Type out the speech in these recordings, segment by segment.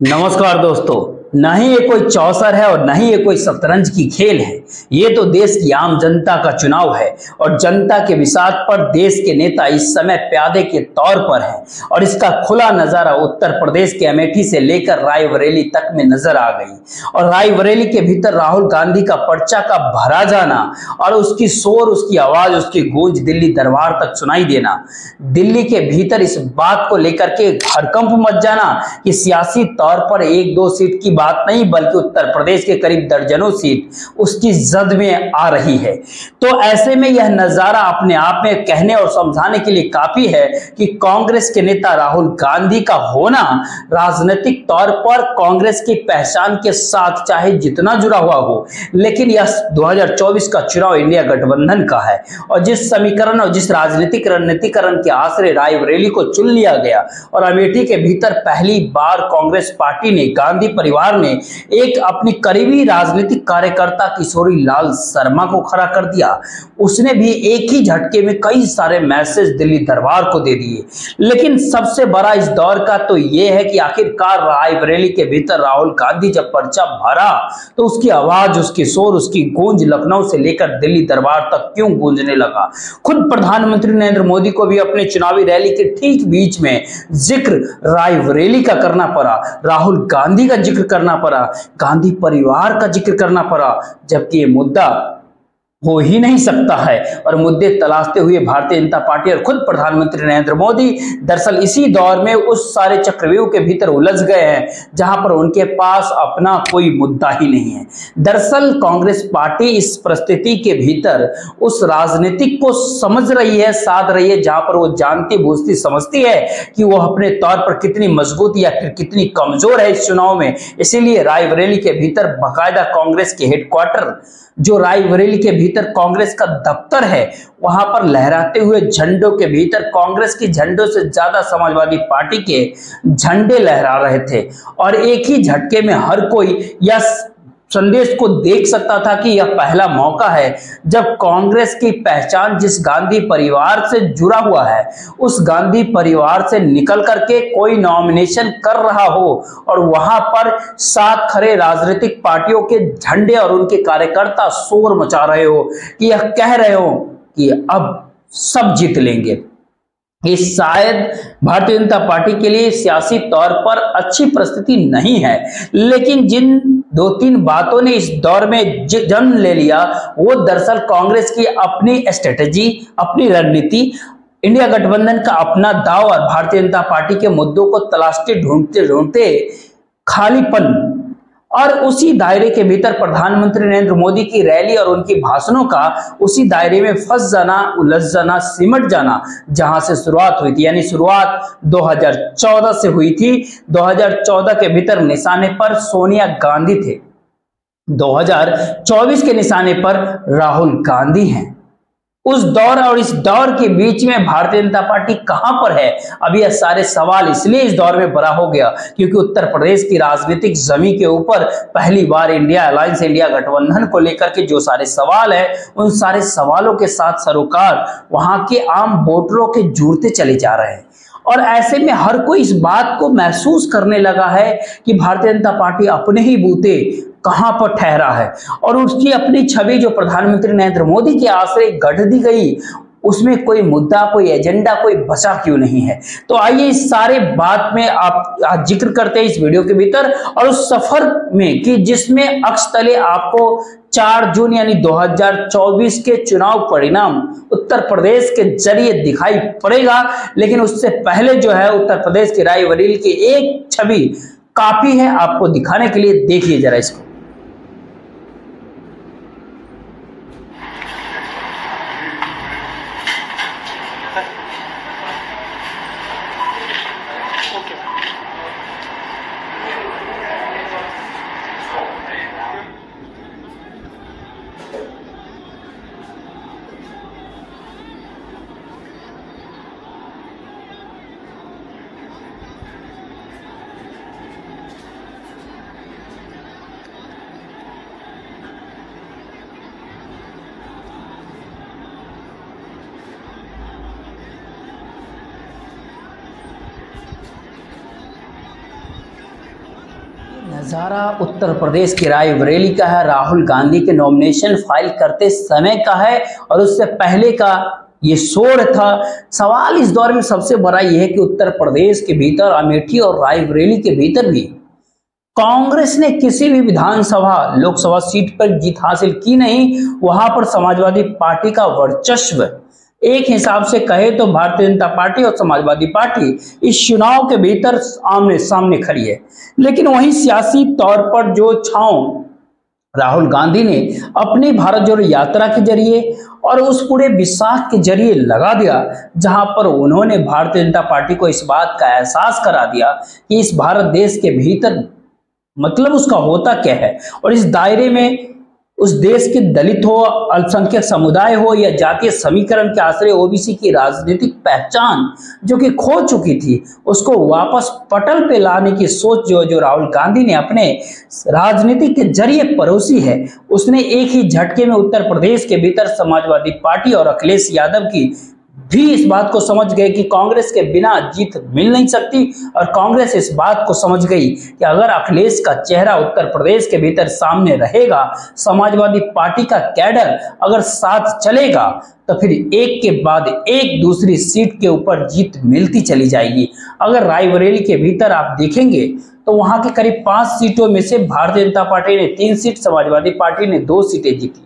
नमस्कार दोस्तों। न ही ये कोई चौसर है और न ही ये कोई शतरंज की खेल है। ये तो देश की आम जनता का चुनाव है और जनता के विसात पर देश के नेता इस समय प्यादे के तौर पर हैं और इसका खुला नजारा उत्तर प्रदेश के अमेठी से लेकर रायबरेली तक में नजर आ गई। और रायबरेली के भीतर राहुल गांधी का पर्चा का भरा जाना और उसकी शोर, उसकी आवाज, उसकी गूंज दिल्ली दरबार तक सुनाई देना, दिल्ली के भीतर इस बात को लेकर के हड़कंप मच जाना कि सियासी तौर पर एक दो सीट की बात नहीं बल्कि उत्तर प्रदेश के करीब दर्जनों सीट उसकी जद में आ रही है। तो ऐसे में यह नजारा अपने आप में कहने और समझाने के लिए काफी है कि कांग्रेस के नेता राहुल गांधी का होना राजनीतिक तौर पर कांग्रेस की पहचान के साथ चाहे जितना जुड़ा हुआ हो, लेकिन यह 2024 का चुनाव इंडिया गठबंधन का है। और जिस समीकरण और जिस राजनीतिक रणनीतिकरण के आश्रय रायबरेली को चुन लिया गया और अमेठी के भीतर पहली बार कांग्रेस पार्टी ने, गांधी परिवार ने एक अपनी करीबी राजनीतिक कार्यकर्ता किशोरी लाल शर्मा को खड़ा कर दिया। उसने भी एक ही झटके में कई सारे मैसेज दिल्ली दरबार को दे दिए। लेकिन सबसे बड़ा इस दौर का तो यह है कि आखिरकार रायबरेली के भीतर राहुल गांधी जब पर्चा भरा तो उसकी आवाज, उसकी शोर, उसकी गूंज लखनऊ से लेकर दिल्ली दरबार तक क्यों गूंजने लगा। खुद प्रधानमंत्री नरेंद्र मोदी को भी अपने चुनावी रैली के ठीक बीच में जिक्र रायबरेली का करना पड़ा, राहुल गांधी का जिक्र करना पड़ा, गांधी परिवार का जिक्र करना पड़ा, जबकि ये मुद्दा हो ही नहीं सकता है। और मुद्दे तलाशते हुए भारतीय जनता पार्टी और खुद प्रधानमंत्री नरेंद्र मोदी दरअसल इसी दौर में उस सारे चक्रव्यूह के भीतर उलझ गए हैं जहां पर उनके पास अपना कोई मुद्दा ही नहीं है। दरअसल कांग्रेस पार्टी इस परिस्थिति के भीतर उस राजनीतिक को समझ रही है, साध रही है, जहां पर वो जानती बूझती समझती है कि वो अपने तौर पर कितनी मजबूत या फिर कितनी कमजोर है इस चुनाव में। इसीलिए रायबरेली के भीतर बाकायदा कांग्रेस के हेडक्वार्टर, जो रायबरेली के भीतर कांग्रेस का दफ्तर है, वहां पर लहराते हुए झंडों के भीतर कांग्रेस के झंडों से ज्यादा समाजवादी पार्टी के झंडे लहरा रहे थे। और एक ही झटके में हर कोई यह संदेश को देख सकता था कि यह पहला मौका है जब कांग्रेस की पहचान जिस गांधी परिवार से जुड़ा हुआ है, उस गांधी परिवार से निकल करके कोई नॉमिनेशन कर रहा हो और वहां पर साथ खड़े राजनीतिक पार्टियों के झंडे और उनके कार्यकर्ता शोर मचा रहे हो कि यह कह रहे हो कि अब सब जीत लेंगे। ये शायद भारतीय जनता पार्टी के लिए सियासी तौर पर अच्छी परिस्थिति नहीं है, लेकिन जिन दो तीन बातों ने इस दौर में जन्म ले लिया वो दरअसल कांग्रेस की अपनी स्ट्रेटेजी, अपनी रणनीति, इंडिया गठबंधन का अपना दाव और भारतीय जनता पार्टी के मुद्दों को तलाशते ढूंढते ढूंढते खालीपन और उसी दायरे के भीतर प्रधानमंत्री नरेंद्र मोदी की रैली और उनकी भाषणों का उसी दायरे में फंस जाना, उलझ जाना, सिमट जाना, जहां से शुरुआत हुई थी। यानी शुरुआत 2014 से हुई थी। 2014 के भीतर निशाने पर सोनिया गांधी थे, 2024 के निशाने पर राहुल गांधी हैं। उस दौर और इस दौर के बीच में भारतीय जनता पार्टी कहां पर है? अभी यह सारे सवाल इसलिए इस दौर में बड़ा हो गया क्योंकि उत्तर प्रदेश की राजनीतिक जमीन के ऊपर पहली बार इंडिया अलायंस, इंडिया गठबंधन को लेकर के जो सारे सवाल है, उन सारे सवालों के साथ सरोकार वहां के आम वोटरों के जुड़ते चले जा रहे हैं। और ऐसे में हर कोई इस बात को महसूस करने लगा है कि भारतीय जनता पार्टी अपने ही बूते कहां पर ठहरा है और उसकी अपनी छवि जो प्रधानमंत्री नरेंद्र मोदी के आश्रय गढ़ दी गई, उसमें कोई मुद्दा, कोई एजेंडा, कोई बचा क्यों नहीं है। तो आइए इस सारे बात में आप आज जिक्र करते हैं इस वीडियो के भीतर और उस सफर में कि जिसमें अक्ष तले आपको 4 जून यानी 2024 के चुनाव परिणाम उत्तर प्रदेश के जरिए दिखाई पड़ेगा। लेकिन उससे पहले जो है उत्तर प्रदेश की रायबरेली की एक छवि काफी है आपको दिखाने के लिए। देखिए जरा इसको। नजारा उत्तर प्रदेश के रायबरेली का है। राहुल गांधी के नॉमिनेशन फाइल करते समय का है और उससे पहले का ये शोर था। सवाल इस दौर में सबसे बड़ा यह है कि उत्तर प्रदेश के भीतर अमेठी और रायबरेली के भीतर भी कांग्रेस ने किसी भी विधानसभा लोकसभा सीट पर जीत हासिल की नहीं। वहां पर समाजवादी पार्टी का वर्चस्व, एक हिसाब से कहे तो भारतीय जनता पार्टी और समाजवादी पार्टी इस चुनाव के भीतर आमने सामने खड़ी है। लेकिन वहीं सियासी तौर पर जो छांव राहुल गांधी ने अपनी भारत जोड़ो यात्रा के जरिए और उस पूरे विशाख के जरिए लगा दिया, जहां पर उन्होंने भारतीय जनता पार्टी को इस बात का एहसास करा दिया कि इस भारत देश के भीतर मतलब उसका होता क्या है और इस दायरे में उस देश के दलित हो, अल्पसंख्यक समुदाय हो या जातीय समीकरण के आश्रय ओबीसी की राजनीतिक पहचान जो कि खो चुकी थी, उसको वापस पटल पे लाने की सोच जो राहुल गांधी ने अपने राजनीति के जरिए परोसी है, उसने एक ही झटके में उत्तर प्रदेश के भीतर समाजवादी पार्टी और अखिलेश यादव की भी इस बात को समझ गए कि कांग्रेस के बिना जीत मिल नहीं सकती। और कांग्रेस इस बात को समझ गई कि अगर अखिलेश का चेहरा उत्तर प्रदेश के भीतर सामने रहेगा, समाजवादी पार्टी का कैडर अगर साथ चलेगा, तो फिर एक के बाद एक दूसरी सीट के ऊपर जीत मिलती चली जाएगी। अगर रायबरेली के भीतर आप देखेंगे तो वहां के करीब 5 सीटों में से भारतीय जनता पार्टी ने 3 सीट, समाजवादी पार्टी ने 2 सीटें जीती।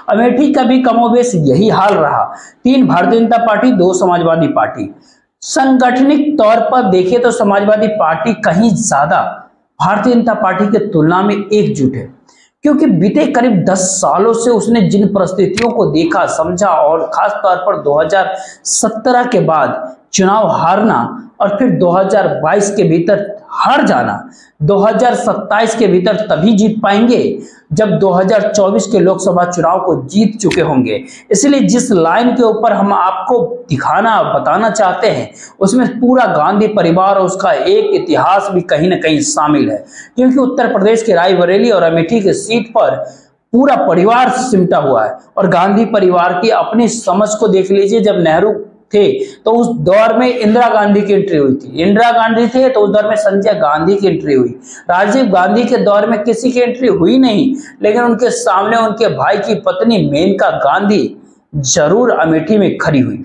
अमेठी का भी कमोबेश यही हाल रहा, 3 भारतीय जनता पार्टी, 2 समाजवादी पार्टी। संगठनिक तौर पर देखें तो समाजवादी पार्टी कहीं ज्यादा भारतीय जनता पार्टी की तुलना में एकजुट है, क्योंकि बीते करीब 10 सालों से उसने जिन परिस्थितियों को देखा, समझा और खास तौर पर 2017 के बाद चुनाव हारना और फिर 2022 के भीतर हार जाना, 2027 के भीतर तभी जीत पाएंगे जब 2024 के लोकसभा चुनाव को जीत चुके होंगे। इसलिए जिस लाइन के ऊपर हम आपको दिखाना बताना चाहते हैं, उसमें पूरा गांधी परिवार और उसका एक इतिहास भी कहीं ना कहीं शामिल है, क्योंकि उत्तर प्रदेश के रायबरेली और अमेठी की सीट पर पूरा परिवार सिमटा हुआ है। और गांधी परिवार की अपनी समझ को देख लीजिए, जब नेहरू थे तो उस दौर में इंदिरा गांधी की एंट्री हुई थी, इंदिरा गांधी थे तो उस दौर में संजय गांधी की एंट्री हुई, राजीव गांधी के दौर में किसी की एंट्री हुई नहीं, लेकिन उनके सामने उनके भाई की पत्नी मेनका गांधी जरूर अमेठी में खड़ी हुई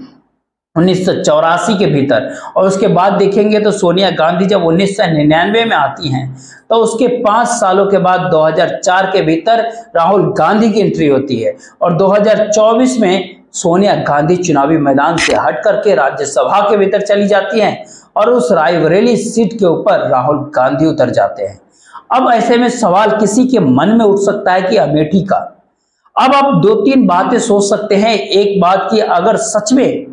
1984 के भीतर। और उसके बाद देखेंगे तो सोनिया गांधी जब 1999 में आती हैं तो उसके 5 सालों के बाद 2004 के भीतर राहुल गांधी की एंट्री होती है और 2024 में सोनिया गांधी चुनावी मैदान से हट करके राज्यसभा के भीतर चली जाती हैं और उस रायबरेली सीट के ऊपर राहुल गांधी उतर जाते हैं। अब ऐसे में सवाल किसी के मन में उठ सकता है कि अमेठी का, अब आप 2-3 बातें सोच सकते हैं। एक बात की, अगर सच में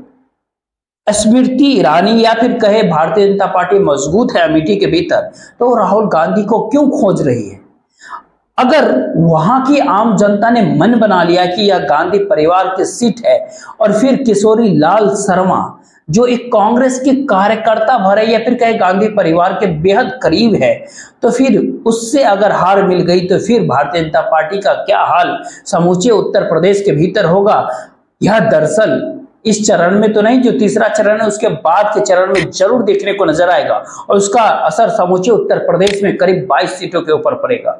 स्मृति ईरानी या फिर कहे भारतीय जनता पार्टी मजबूत है अमेठी के भीतर, तो राहुल गांधी को क्यों खोज रही है? अगर वहां की आम जनता ने मन बना लिया कि यह गांधी परिवार की सीट है और फिर किशोरी लाल शर्मा जो एक कांग्रेस के कार्यकर्ता भरे या फिर कहे गांधी परिवार के बेहद करीब है, तो फिर उससे अगर हार मिल गई तो फिर भारतीय जनता पार्टी का क्या हाल समूचे उत्तर प्रदेश के भीतर होगा? यह दरअसल इस चरण में तो नहीं, जो तीसरा चरण है उसके बाद के चरण में जरूर देखने को नजर आएगा और उसका असर समूचे उत्तर प्रदेश में करीब 22 सीटों के ऊपर पड़ेगा।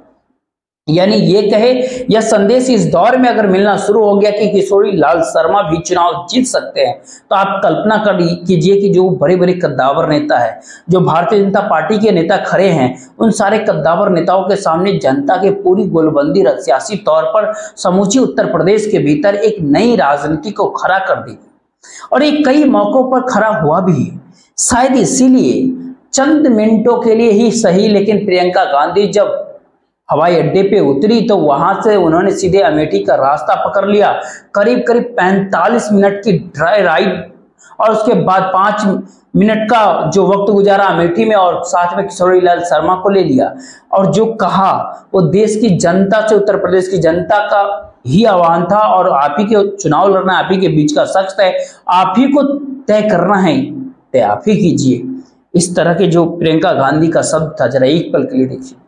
यानी ये कहे यह संदेश इस दौर में अगर मिलना शुरू हो गया कि किशोरी लाल शर्मा भी चुनाव जीत सकते हैं, तो आप कल्पना कर कीजिए कि जो बड़े बड़े कद्दावर नेता है, जो भारतीय जनता पार्टी के नेता खड़े हैं, उन सारे कद्दावर नेताओं के सामने जनता के पूरी गोलबंदी सियासी तौर पर समूची उत्तर प्रदेश के भीतर एक नई राजनीति को खड़ा कर दी और ये कई मौकों पर खड़ा हुआ भी। शायद इसीलिए चंद मिनटों के लिए ही सही, लेकिन प्रियंका गांधी जब हवाई अड्डे पे उतरी तो वहां से उन्होंने सीधे अमेठी का रास्ता पकड़ लिया। करीब 45 मिनट की ड्राई राइड और उसके बाद 5 मिनट का जो वक्त गुजारा अमेठी में और साथ में किशोरी लाल शर्मा को ले लिया और जो कहा वो देश की जनता से, उत्तर प्रदेश की जनता का ही आह्वान था और आप ही के चुनाव लड़ना, आप ही के बीच का शख्स है, आप ही को तय करना है, तय आप ही कीजिए। इस तरह के जो प्रियंका गांधी का शब्द था, जरा एक पल के लिए देखिए।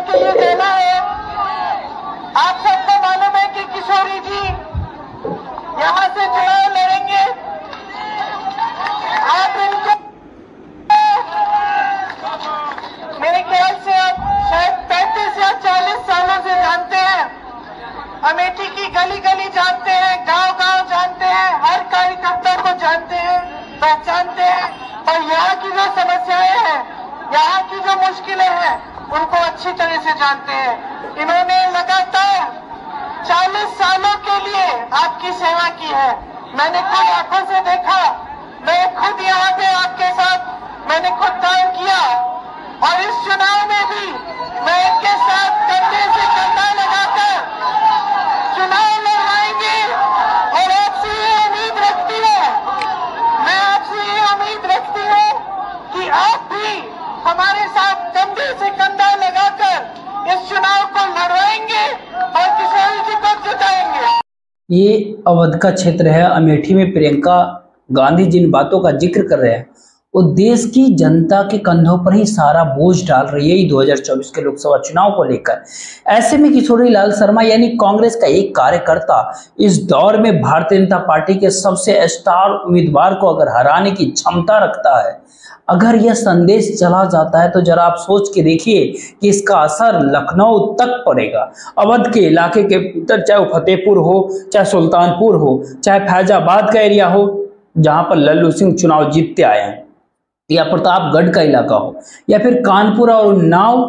के लिए जाना है। आप सबको मालूम है कि किशोरी जी यहाँ से चुनाव लड़ेंगे। आप इनको मेरे ख्याल से आप शायद 35 या 40 सालों से जानते हैं। अमेठी की गली गली जानते हैं, गांव गांव जानते हैं, हर कार्यकर्ता को जानते हैं, पहचानते हैं और यहाँ की जो समस्याएं हैं, यहाँ की जो मुश्किलें हैं, उनको अच्छी तरह से जानते हैं। इन्होंने लगातार 40 सालों के लिए आपकी सेवा की है। मैंने खुद आंखों से देखा, मैं खुद यहाँ पे आपके साथ मैंने खुद काम किया और इस चुनाव में भी मैं इनके साथ कंधे से कंधा लगाकर चुनाव लड़वाएंगे और आपसे ये उम्मीद रखती हूँ, मैं आपसे ये उम्मीद रखती हूँ कि आप भी हमारे साथ कंधे से कंधा लगाकर इस चुनाव को लड़वाएंगे और किशोरी जी को जिताएंगे। ये अवध का क्षेत्र है। अमेठी में प्रियंका गांधी जिन बातों का जिक्र कर रहे हैं वो देश की जनता के कंधों पर ही सारा बोझ डाल रही है 2024 के लोकसभा चुनाव को लेकर। ऐसे में किशोरी लाल शर्मा यानी कांग्रेस का एक कार्यकर्ता इस दौर में भारतीय जनता पार्टी के सबसे स्टार उम्मीदवार को अगर हराने की क्षमता रखता है, अगर यह संदेश चला जाता है तो जरा आप सोच के देखिए कि इसका असर लखनऊ तक पड़ेगा। अवध के इलाके के भीतर, चाहे वो फतेहपुर हो, चाहे सुल्तानपुर हो, चाहे फैजाबाद का एरिया हो जहां पर लल्लू सिंह चुनाव जीतते आए हैं, या प्रतापगढ़ का इलाका हो, या फिर कानपुर और उन्नाव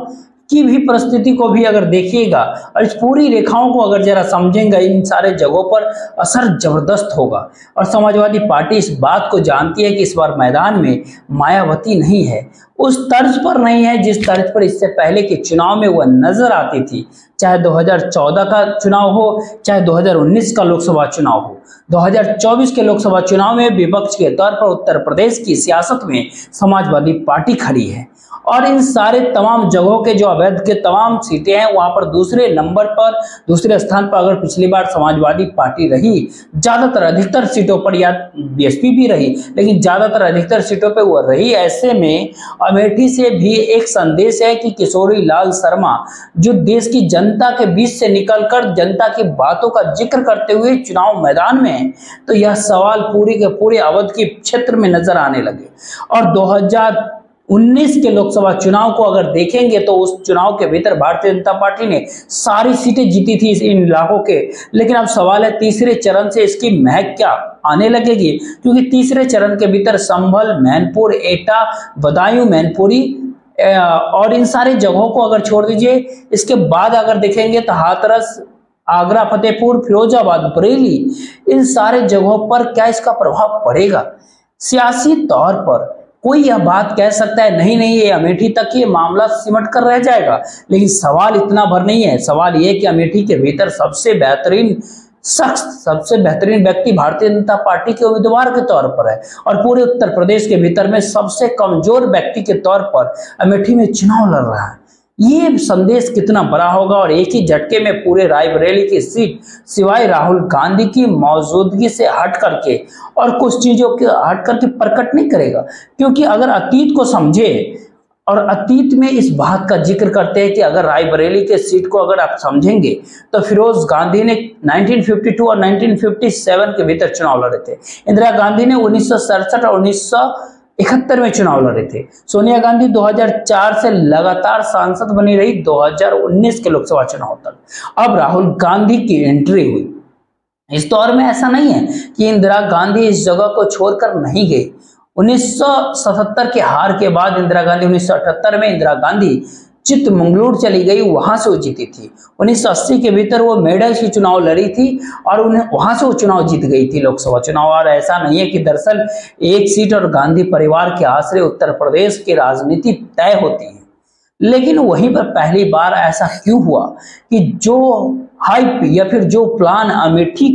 की भी परिस्थिति को भी अगर देखिएगा और इस पूरी रेखाओं को अगर जरा समझेंगे, इन सारे जगहों पर असर जबरदस्त होगा। और समाजवादी पार्टी इस बात को जानती है कि इस बार मैदान में मायावती नहीं है, उस तर्ज पर नहीं है जिस तर्ज पर इससे पहले के चुनाव में वह नजर आती थी। चाहे 2014 का चुनाव हो, चाहे 2019 का लोकसभा चुनाव हो, 2024 के लोकसभा चुनाव में विपक्ष के तौर पर उत्तर प्रदेश की सियासत में समाजवादी पार्टी खड़ी है। और इन सारे तमाम जगहों के जो अवैध के तमाम सीटें हैं वहां पर दूसरे नंबर पर, दूसरे स्थान पर अगर पिछली बार समाजवादी पार्टी रही, ज्यादातर अधिकतर सीटों पर, या बीएसपी भी रही लेकिन ज्यादातर अधिकतर सीटों पर वो रही। ऐसे में अमेठी से भी एक संदेश है कि किशोरी लाल शर्मा जो देश की जनता के बीच से निकलकर जनता की बातों का जिक्र करते हुए चुनाव मैदान में है, तो यह सवाल पूरी के पूरे अवध के क्षेत्र में नजर आने लगे। और 2019 के लोकसभा चुनाव को अगर देखेंगे तो उस चुनाव के भीतर भारतीय जनता पार्टी ने सारी सीटें जीती थी इन इलाकों के। लेकिन अब सवाल है तीसरे चरण से इसकी महक क्या आने लगेगी, क्योंकि तीसरे चरण के भीतर संभल, मैनपुर, एटा, बदायूं, मैनपुरी और इन सारी जगहों को अगर छोड़ दीजिए, इसके बाद अगर देखेंगे तो हाथरस, आगरा, फतेहपुर, फिरोजाबाद, बरेली, इन सारे जगहों पर क्या इसका प्रभाव पड़ेगा। सियासी तौर पर कोई यह बात कह सकता है नहीं ये अमेठी तक ये मामला सिमट कर रह जाएगा, लेकिन सवाल इतना भर नहीं है। सवाल ये कि अमेठी के भीतर सबसे बेहतरीन शख्स, सबसे बेहतरीन व्यक्ति भारतीय जनता पार्टी के उम्मीदवार के तौर पर है और पूरे उत्तर प्रदेश के भीतर में सबसे कमजोर व्यक्ति के तौर पर अमेठी में चुनाव लड़ रहा है। ये संदेश कितना बड़ा होगा और एक ही झटके में पूरे रायबरेली की सीट सिवाय राहुल गांधी की मौजूदगी से हट करके और कुछ चीजों के हट करके प्रकट नहीं करेगा। क्योंकि अगर अतीत को समझे और अतीत में इस बात का जिक्र करते हैं कि अगर रायबरेली के सीट को अगर आप समझेंगे तो फिरोज गांधी ने 1952 और 1957 के भीतर चुनाव लड़े थे। इंदिरा गांधी ने 1967 और 1971 में चुनाव लड़े थे। सोनिया गांधी 2004 से लगातार सांसद बनी रही 2019 के लोकसभा चुनाव तक। अब राहुल गांधी की एंट्री हुई। इस दौर में ऐसा नहीं है कि इंदिरा गांधी इस जगह को छोड़कर नहीं गई। 1977 के हार के बाद इंदिरा गांधी 1978 में इंदिरा गांधी चिकमंगलुरु चली गई, वहां से वो जीती थी। 1980 के भीतर वो मेडल की चुनाव लड़ी थी और उन्हें वहां से वो चुनाव जीत गई थी, लोकसभा चुनाव। और ऐसा नहीं है कि दरअसल एक सीट और गांधी परिवार के आश्रय उत्तर प्रदेश की राजनीति तय होती है। लेकिन वहीं पर पहली बार ऐसा क्यों हुआ कि जो हाइप या फिर जो प्लान अमेठी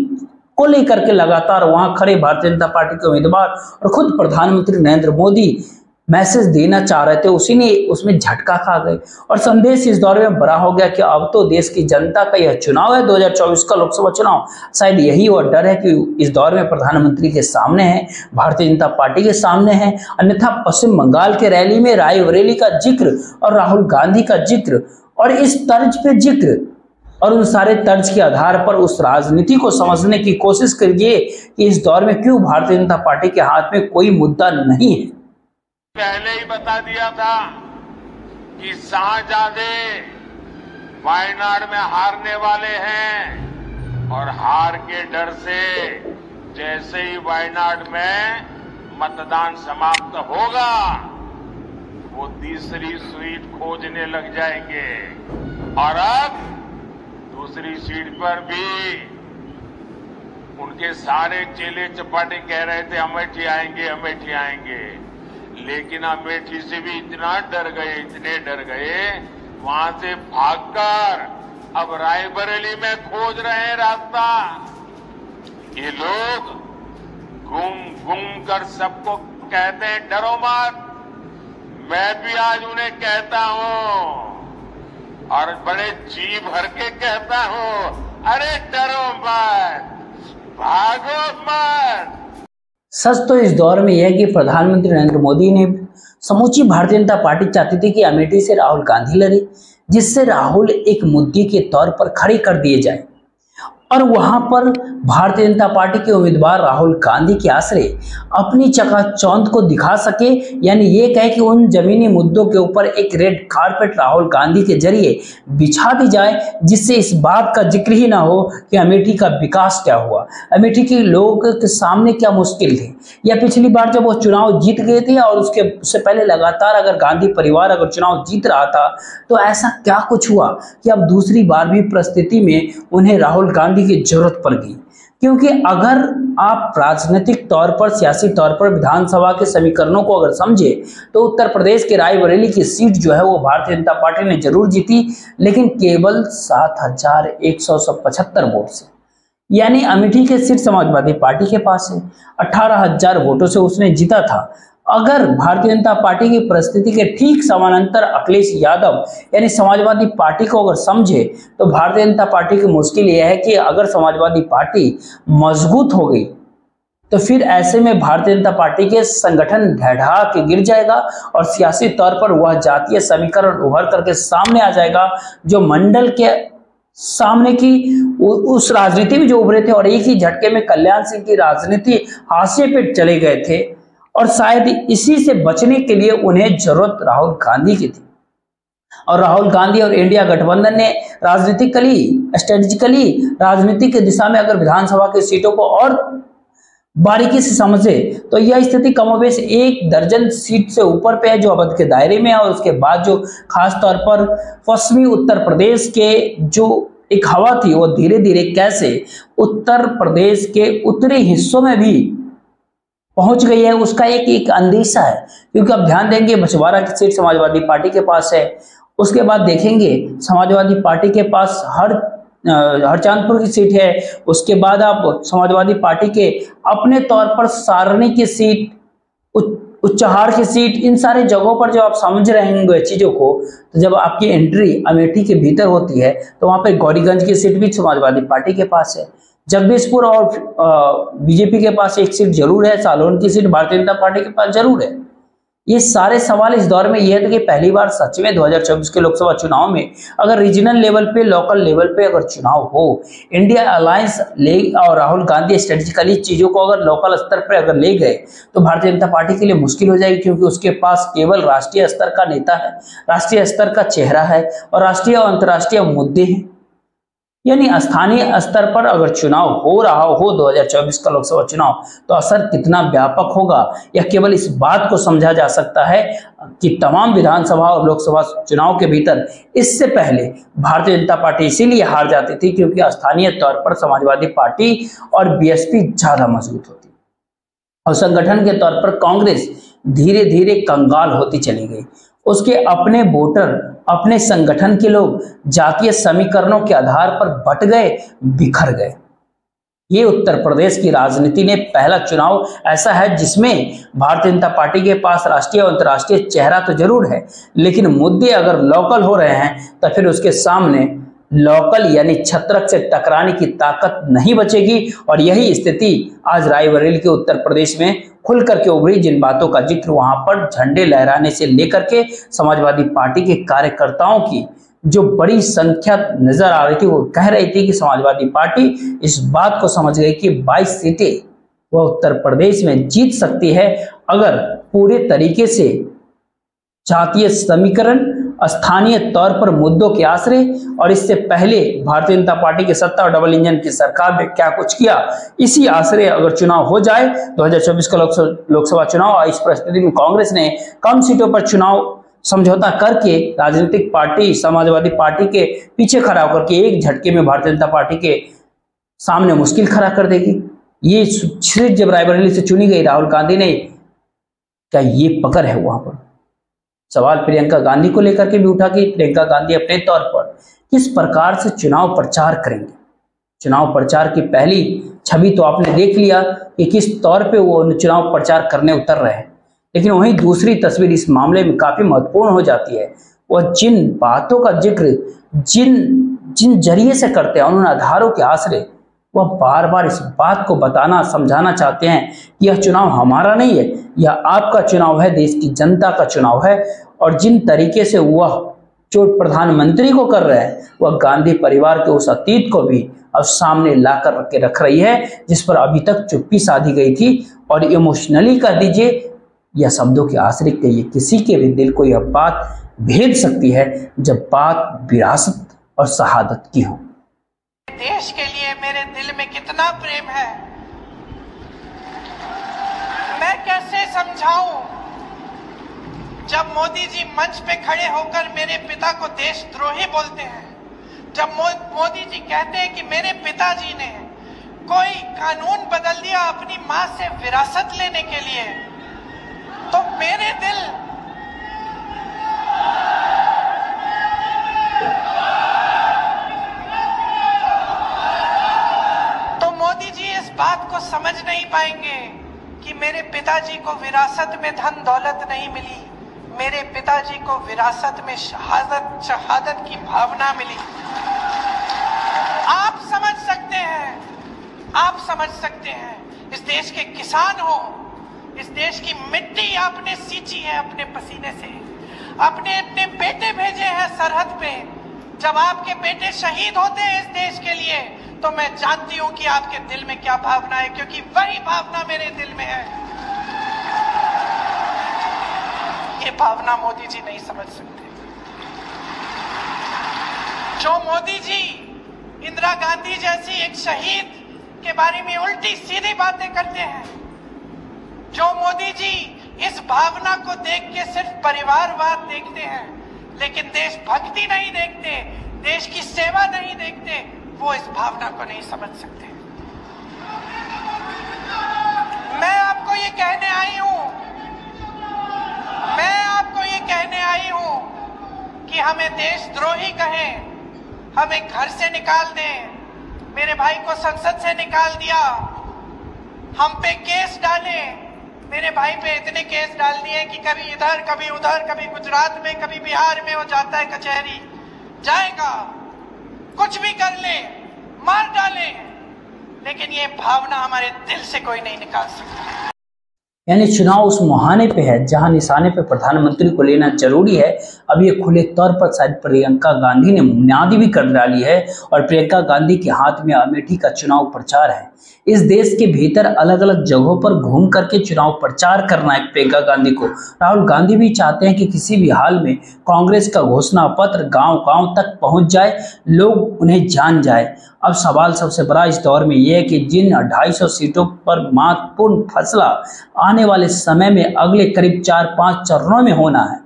को लेकर के लगातार वहां खड़े भारतीय जनता पार्टी के उम्मीदवार और खुद प्रधानमंत्री नरेंद्र मोदी मैसेज देना चाह रहे थे, उसी ने उसमें झटका खा गए। और संदेश इस दौर में बड़ा हो गया कि अब तो देश की जनता का यह चुनाव है, 2024 का लोकसभा चुनाव। शायद यही और डर है कि इस दौर में प्रधानमंत्री के सामने है, भारतीय जनता पार्टी के सामने है। अन्यथा पश्चिम बंगाल के रैली में रायबरेली का जिक्र और राहुल गांधी का जिक्र और इस तर्ज पे जिक्र और उन सारे तर्ज के आधार पर उस राजनीति को समझने की कोशिश करिए कि इस दौर में क्यों भारतीय जनता पार्टी के हाथ में कोई मुद्दा नहीं है। पहले ही बता दिया था कि शाहजादे वायनाड में हारने वाले हैं और हार के डर से जैसे ही वायनाड में मतदान समाप्त होगा वो तीसरी सीट खोजने लग जाएंगे और अब दूसरी सीट पर भी उनके सारे चेले चपाटे कह रहे थे अमेठी आएंगे, लेकिन अमेठी से भी इतना डर गए, इतने डर गए, वहां से भागकर अब रायबरेली में खोज रहे हैं रास्ता। ये लोग घूम कर सबको कहते हैं डरो मत, मैं भी आज उन्हें कहता हूं और बड़े जी भर के कहता हूं, अरे डरो मत, भागो मत। सच तो इस दौर में यह है कि प्रधानमंत्री नरेंद्र मोदी ने समूची भारतीय जनता पार्टी चाहती थी कि अमेठी से राहुल गांधी लड़े, जिससे राहुल एक मुद्दे के तौर पर खड़े कर दिए जाए और वहां पर भारतीय जनता पार्टी के उम्मीदवार राहुल गांधी के आसरे अपनी चकाचौंध को दिखा सके, यानी ये कहे कि उन जमीनी मुद्दों के ऊपर एक रेड कारपेट राहुल गांधी के जरिए बिछा दी जाए, जिससे इस बात का जिक्र ही ना हो कि अमेठी का विकास क्या हुआ, अमेठी के लोगों के सामने क्या मुश्किल थे, या पिछली बार जब वो चुनाव जीत गए थे और उससे पहले लगातार अगर गांधी परिवार अगर चुनाव जीत रहा था तो ऐसा क्या कुछ हुआ कि अब दूसरी बार भी परिस्थिति में उन्हें राहुल गांधी की जरूरत पड़ गई। क्योंकि अगर आप राजनीतिक तौर पर, सियासी तौर पर विधानसभा के समीकरणों को अगर समझे तो उत्तर प्रदेश के रायबरेली की सीट जो है वो भारतीय जनता पार्टी ने जरूर जीती, लेकिन केवल 7,175 वोट से, यानी अमेठी की सीट समाजवादी पार्टी के पास है, 18,000 वोटों से उसने जीता था। अगर भारतीय जनता पार्टी की परिस्थिति के ठीक समानांतर अखिलेश यादव यानी समाजवादी पार्टी को अगर समझे तो भारतीय जनता पार्टी की मुश्किल यह है कि अगर समाजवादी पार्टी मजबूत हो गई तो फिर ऐसे में भारतीय जनता पार्टी के संगठन ढह के गिर जाएगा और सियासी तौर पर वह जातीय समीकरण उभर करके सामने आ जाएगा जो मंडल के सामने की उस राजनीति में जो उभरे थे और एक ही झटके में कल्याण सिंह की राजनीति हाशिए पे चले गए थे और शायद इसी से बचने के लिए उन्हें जरूरत राहुल गांधी की थी। और राहुल गांधी और इंडिया गठबंधन ने राजनीतिकली स्ट्रेटेजिकली राजनीति की दिशा में अगर विधानसभा की सीटों को और बारीकी से समझे तो यह स्थिति कमोबेश 1 दर्जन सीट से ऊपर पे है जो अवध के दायरे में है। और उसके बाद जो खास तौर पर पश्चिमी उत्तर प्रदेश के जो एक हवा थी वो धीरे धीरे कैसे उत्तर प्रदेश के उत्तरी हिस्सों में भी पहुंच गई है उसका एक अंदेशा है। क्योंकि अब ध्यान देंगे बछवाड़ा की सीट समाजवादी पार्टी के पास है, उसके बाद देखेंगे समाजवादी पार्टी के पास हरचांदपुर की सीट है, उसके बाद आप समाजवादी पार्टी के अपने तौर पर सारनी की सीट, उच्चहार की सीट, इन सारे जगहों पर जब आप समझ रहे होंगे चीजों को तो जब आपकी एंट्री अमेठी के भीतर होती है तो वहां पे गौरीगंज की सीट भी समाजवादी पार्टी के पास है, जगदीशपुर और बीजेपी के पास एक सीट जरूर है, सालोन की सीट भारतीय जनता पार्टी के पास जरूर है। ये सारे सवाल इस दौर में यह है कि पहली बार सच में 2024 के लोकसभा चुनाव में अगर रीजनल लेवल पे, लोकल लेवल पे अगर चुनाव हो, इंडिया अलायंस ले और राहुल गांधी स्ट्रेटेजिकली चीजों को अगर लोकल स्तर पर अगर ले गए तो भारतीय जनता पार्टी के लिए मुश्किल हो जाएगी। क्योंकि उसके पास केवल राष्ट्रीय स्तर का नेता है, राष्ट्रीय स्तर का चेहरा है और राष्ट्रीय और अंतर्राष्ट्रीय मुद्दे हैं। यानी स्थानीय स्तर पर अगर चुनाव हो रहा हो 2024 का लोकसभा चुनाव तो असर कितना व्यापक होगा या केवल इस बात को समझा जा सकता है कि तमाम विधानसभा और लोकसभा चुनाव के भीतर इससे पहले भारतीय जनता पार्टी इसीलिए हार जाती थी क्योंकि स्थानीय तौर पर समाजवादी पार्टी और बीएसपी ज्यादा मजबूत होती और संगठन के तौर पर कांग्रेस धीरे धीरे कंगाल होती चली गई। उसके अपने वोटर, अपने संगठन के लोग जातीय समीकरणों के आधार पर बट गए, बिखर गए। ये उत्तर प्रदेश की राजनीति ने पहला चुनाव ऐसा है जिसमें भारतीय जनता पार्टी के पास राष्ट्रीय और अंतर्राष्ट्रीय चेहरा तो जरूर है, लेकिन मुद्दे अगर लोकल हो रहे हैं तो फिर उसके सामने लोकल यानी छत्रक से टकराने की ताकत नहीं बचेगी। और यही स्थिति आज रायबरेली के उत्तर प्रदेश में खुल करके उभरी, जिन बातों का जिक्र वहां पर झंडे लहराने से लेकर के समाजवादी पार्टी के कार्यकर्ताओं की जो बड़ी संख्या नजर आ रही थी वो कह रही थी कि समाजवादी पार्टी इस बात को समझ गई कि 22 सीटें वह उत्तर प्रदेश में जीत सकती है अगर पूरे तरीके से जातीय समीकरण, स्थानीय तौर पर मुद्दों के आश्रय और इससे पहले भारतीय जनता पार्टी की सत्ता और डबल इंजन की सरकार ने क्या कुछ किया, इसी आश्रय अगर चुनाव हो जाए 2024 का लोकसभा चुनाव, इस परिस्थिति में कांग्रेस ने कम सीटों पर चुनाव समझौता करके राजनीतिक पार्टी समाजवादी पार्टी के पीछे खड़ा होकर के एक झटके में भारतीय जनता पार्टी के सामने मुश्किल खड़ा कर देगी। ये सिर्फ जब रायबरेली से चुनी गई राहुल गांधी ने, क्या ये पकड़ है वहां पर? सवाल प्रियंका गांधी को लेकर के भी उठा कि प्रियंका गांधी अपने तौर पर किस प्रकार से चुनाव प्रचार करेंगे। चुनाव प्रचार की पहली छवि तो आपने देख लिया कि किस तौर पे वो चुनाव प्रचार करने उतर रहे हैं, लेकिन वहीं दूसरी तस्वीर इस मामले में काफी महत्वपूर्ण हो जाती है। वह जिन बातों का जिक्र जिन जरिए से करते हैं, उन आधारों के आश्रय वह बार बार इस बात को बताना समझाना चाहते हैं कि यह चुनाव हमारा नहीं है, यह आपका चुनाव है, देश की जनता का चुनाव है। और जिन तरीके से वह जो प्रधानमंत्री को कर रहे हैं, वह गांधी परिवार के उस अतीत को भी अब सामने ला कर के रख रही है, जिस पर अभी तक चुप्पी साधी गई थी। और इमोशनली कर दीजिए या शब्दों के आश्रय कहिए, किसी के भी दिल को यह बात भेद सकती है जब बात विरासत और शहादत की हो। देश के लिए मेरे दिल में कितना प्रेम है, मैं कैसे समझाऊं। जब मोदी जी मंच पे खड़े होकर मेरे पिता को देशद्रोही बोलते हैं, जब मोदी जी कहते हैं कि मेरे पिताजी ने कोई कानून बदल दिया अपनी मां से विरासत लेने के लिए, तो मेरे दिल मोदी जी इस बात को समझ नहीं पाएंगे कि मेरे पिताजी को विरासत में धन दौलत नहीं मिली, मेरे पिताजी को विरासत में शहादत की भावना मिली। आप समझ सकते हैं, आप समझ सकते हैं। इस देश के किसान हो, इस देश की मिट्टी आपने सींची है अपने पसीने से, अपने अपने बेटे भेजे हैं सरहद पे। जब आपके बेटे शहीद होते हैं इस देश के लिए, तो मैं जानती हूं कि आपके दिल में क्या भावना है, क्योंकि वही भावना मेरे दिल में है। ये भावना मोदी जी नहीं समझ सकते। जो मोदी जी इंदिरा गांधी जैसी एक शहीद के बारे में उल्टी सीधी बातें करते हैं, जो मोदी जी इस भावना को देख के सिर्फ परिवारवाद देखते हैं, लेकिन देशभक्ति नहीं देखते, देश की सेवा नहीं देखते, वो इस भावना को नहीं समझ सकते। मैं आपको ये कहने आई हूं, मैं आपको ये कहने आई हूं कि हमें देशद्रोही कहें, हमें घर से निकाल दें। मेरे भाई को संसद से निकाल दिया, हम पे केस डाले, मेरे भाई पे इतने केस डाल दिए कि कभी इधर कभी उधर, कभी गुजरात में कभी बिहार में वो जाता है कचहरी, जाएगा, कुछ भी कर ले, मार डाले, लेकिन ये भावना हमारे दिल से कोई नहीं निकाल सकता। यानी चुनाव उस मुहाने पे है जहां निशाने पे प्रधानमंत्री को लेना जरूरी है। अब ये खुले तौर पर शायद प्रियंका गांधी ने बुनियादी भी कर डाली है और प्रियंका गांधी के हाथ में अमेठी का चुनाव प्रचार है। इस देश के भीतर अलग अलग जगहों पर घूम करके चुनाव प्रचार करना है प्रियंका गांधी को। राहुल गांधी भी चाहते हैं कि किसी भी हाल में कांग्रेस का घोषणा पत्र गांव-गांव तक पहुंच जाए, लोग उन्हें जान जाए। अब सवाल सबसे बड़ा इस दौर में यह है कि जिन 250 सीटों पर महत्वपूर्ण फैसला आने वाले समय में अगले करीब 4-5 चरणों में होना है,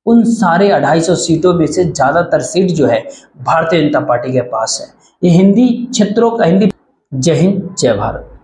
उन सारे 250 सीटों में से ज्यादातर सीट जो है भारतीय जनता पार्टी के पास है। ये हिंदी क्षेत्रों का हिंदी। जय हिंद, जय भारत।